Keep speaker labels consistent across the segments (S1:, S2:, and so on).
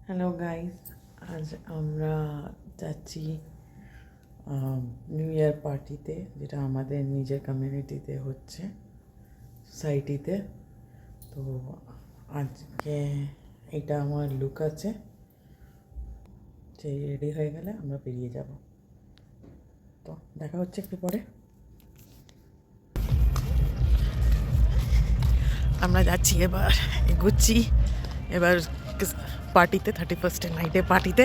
S1: Hello guys, আজ আমরা যাচ্ছি নিউ ইয়ার পার্টিতে, যেটা আমাদের নিজের কমিউনিটিতে হচ্ছে, সোসাইটিতে। তো আজকে এটা আমার লুক আছে, সেই রেডি হয়ে গেলে আমরা বেরিয়ে যাব। তো দেখা হচ্ছে একটু পরে। আমরা যাচ্ছি, এবার এগোচ্ছি এবার পার্টিতে, 31st নাইটে পার্টিতে।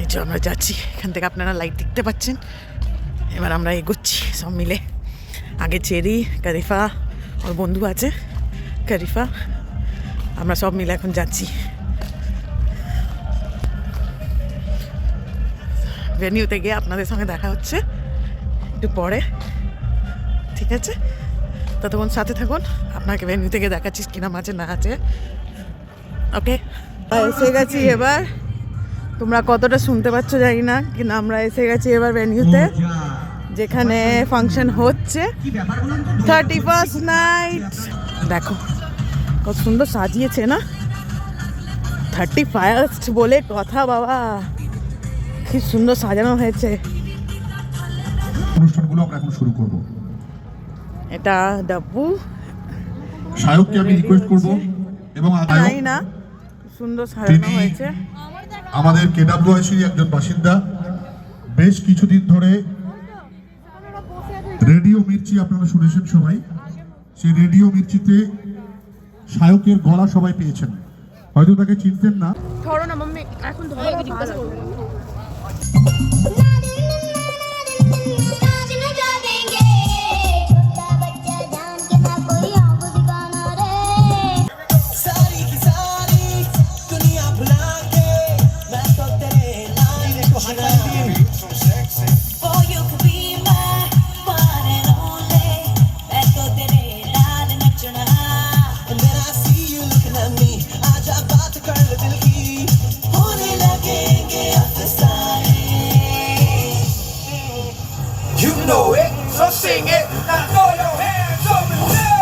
S1: এই যে আমরা যাচ্ছি, এখান থেকে আপনারা লাইট দেখতে পাচ্ছেন। এবার আমরা এগোচ্ছি সব মিলে। আগে চেরি, কারিফা, ওর বন্ধু আছে কারিফা, আমরা সব মিলে এখন যাচ্ছি ভেনিউতে গিয়ে। আপনাদের সঙ্গে দেখা হচ্ছে একটু পরে, ঠিক আছে? ততক্ষণ সাথে থাকুন, আপনাকে ভেনিউ থেকে দেখাচ্ছি কিরম আছে না আছে। ওকে, এসে গেছি এবার। তোমরা কতটা শুনতে পাচ্ছ জানি না, কিন্তু আমরা এসে গেছি এবার ভেনিউতে, যেখানে ফাংশন হচ্ছে 31st নাইট। দেখো কত সুন্দর সাজিয়েছে না, 31st বলে কথা বাবা, কি সুন্দর সাজানো হয়েছে।
S2: অনুষ্ঠানগুলো আমরা এখন শুরু করব।
S1: এটা ডাব্বু
S2: শায়ককে আমি রিকোয়েস্ট করব, এবং
S1: জানি না সুন্দর সাজানো হয়েছে।
S2: আমাদের কেডাব্লিউআইসির একজন বাসিন্দা, বেশ কিছুদিন ধরে রেডিও মির্চি আপনারা শুনেছেন সবাই। সেই রেডিও মির্চিতে শায়কের গলা সবাই পেয়েছেন, হয়তো তাকে চিনতেন না।
S3: ধরো না মাম্মি, এখন ধরো, জিজ্ঞাসা করবো।
S4: know it, so sing it. Now throw your hands up and say.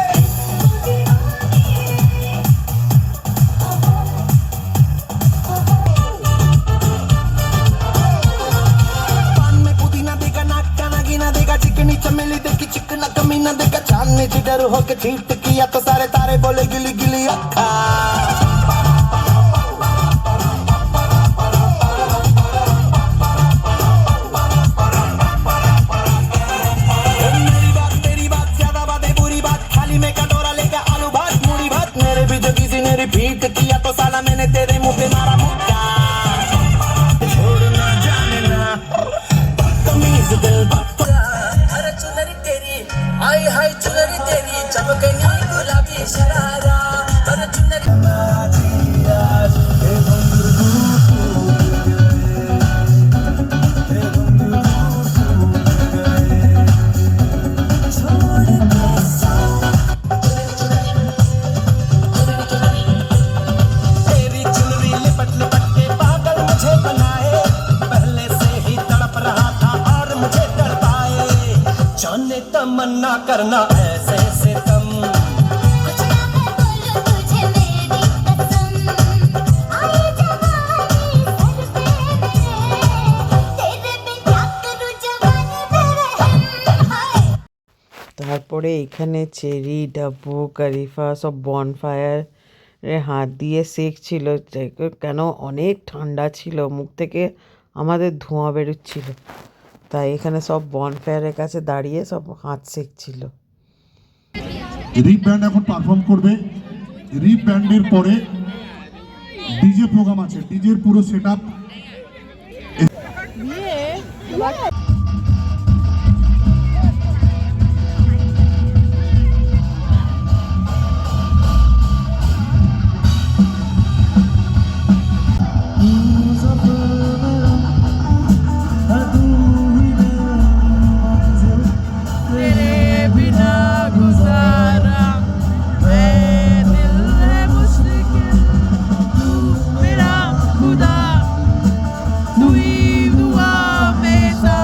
S4: पान में पुदीना देगा, नाक का नागिना देगा, चिकनी चमेली देखी चिकना कमीना देगा, चांद ने जिधर होके चीट किया तो सारे तारे बोले गिली गिली अक्खा। रिपीट किया तो साला मैंने तेरे मुंह पे मारा मुक्का। छोड़ना जाने ना बदतमीज दिल अरे चुनरी तेरी हाय हाय चुनरी तेरी चमके नी गुलाबी शरारा अरे चुनरी तमन्ना करना ऐसे सितम कुछ ना मैं बोलूं तुझे मेरी कसम आए जवानी सर पे तेरे बिन क्या करूं जवानी मेरे हाय।
S1: তারপরে এখানে চেরি, ডাব্বু, কারিফা সব বনফায়ারে হাত দিয়ে সেঁকছিল, কেন অনেক ঠান্ডা ছিল, মুখ থেকে আমাদের ধোঁয়া বেরোচ্ছিল, তাই এখানে সব বনফায়ারের কাছে দাঁড়িয়ে সব হাত সেঁকছিল।
S2: রিপ ব্যান্ড এখন পারফর্ম করবে। রিপ ব্যান্ডের পরে ডিজে প্রোগ্রাম আছে, ডিজের পুরো সেটআপ।
S1: দুই দুয়া মেসা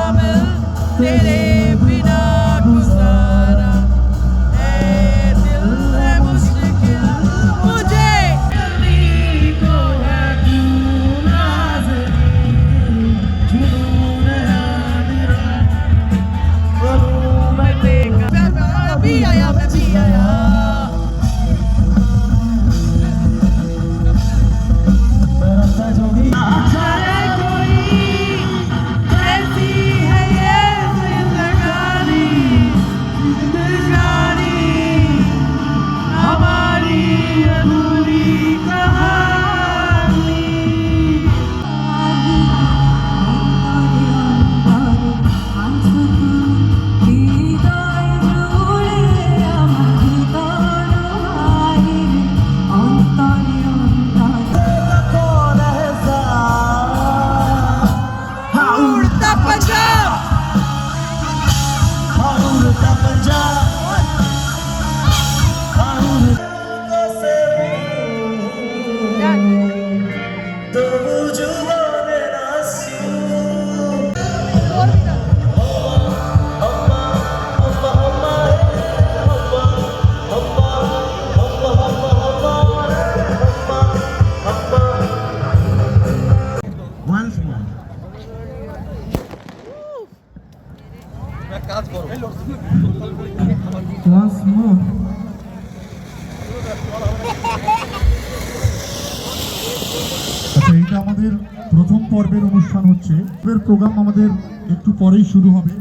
S2: এটা আমাদের প্রথম পর্বের অনুষ্ঠান হচ্ছে। এর প্রোগ্রাম আমাদের একটু পরেই শুরু হবে।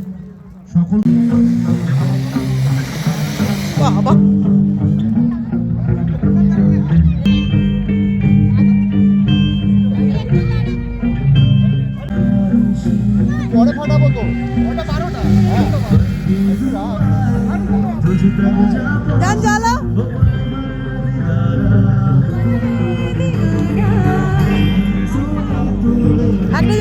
S2: সকল
S1: বাবা
S5: পরে ফাটাবো তো, ওটা পারো না।
S1: গান জ্বালা একটা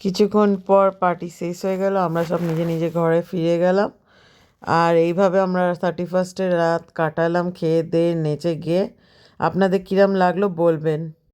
S1: কিছুক্ষণ পর পার্টি শেষ হয়ে গেল, আমরা সব নিজে নিজে ঘরে ফিরে গেলাম। আর এইভাবে আমরা 31st রাত কাটালাম খেয়ে দিয়ে নেচে গিয়ে। আপনাদের কিরম লাগলো বলবেন।